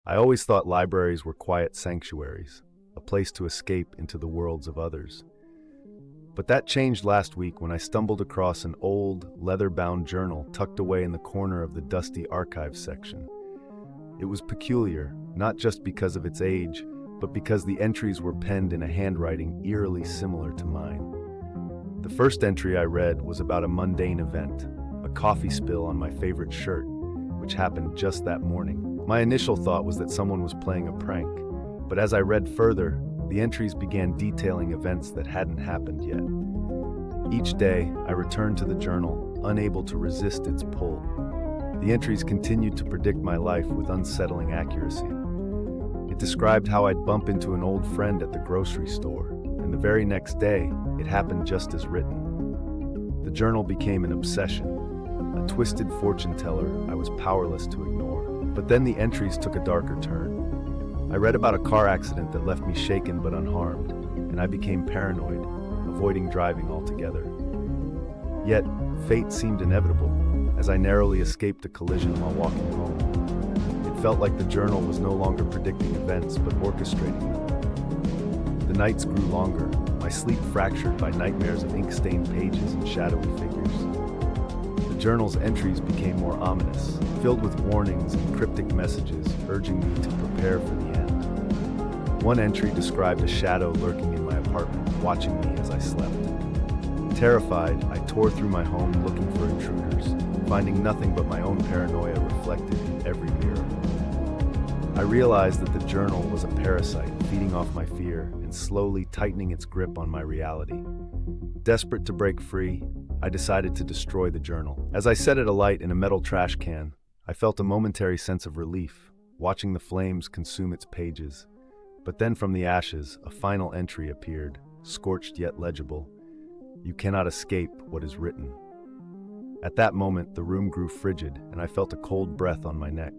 I always thought libraries were quiet sanctuaries, a place to escape into the worlds of others. But that changed last week when I stumbled across an old, leather-bound journal tucked away in the corner of the dusty archives section. It was peculiar, not just because of its age, but because the entries were penned in a handwriting eerily similar to mine. The first entry I read was about a mundane event, a coffee spill on my favorite shirt, which happened just that morning. My initial thought was that someone was playing a prank, but as I read further, the entries began detailing events that hadn't happened yet. Each day, I returned to the journal, unable to resist its pull. The entries continued to predict my life with unsettling accuracy. It described how I'd bump into an old friend at the grocery store, and the very next day, it happened just as written. The journal became an obsession, a twisted fortune teller I was powerless to ignore. But then the entries took a darker turn. I read about a car accident that left me shaken but unharmed, and I became paranoid, avoiding driving altogether. Yet, fate seemed inevitable, as I narrowly escaped a collision while walking home. It felt like the journal was no longer predicting events but orchestrating them. The nights grew longer, my sleep fractured by nightmares of ink-stained pages and shadowy figures. The journal's entries became more ominous, filled with warnings and cryptic messages urging me to prepare for the end. One entry described a shadow lurking in my apartment, watching me as I slept. Terrified, I tore through my home looking for intruders, finding nothing but my own paranoia reflected in every mirror. I realized that the journal was a parasite feeding off my fear and slowly tightening its grip on my reality. Desperate to break free, I decided to destroy the journal. As I set it alight in a metal trash can, I felt a momentary sense of relief, watching the flames consume its pages. But then from the ashes, a final entry appeared, scorched yet legible. You cannot escape what is written. At that moment, the room grew frigid, and I felt a cold breath on my neck.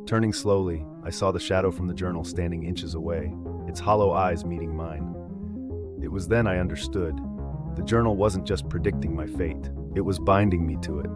Turning slowly, I saw the shadow from the journal standing inches away, its hollow eyes meeting mine. It was then I understood. The journal wasn't just predicting my fate, it was binding me to it.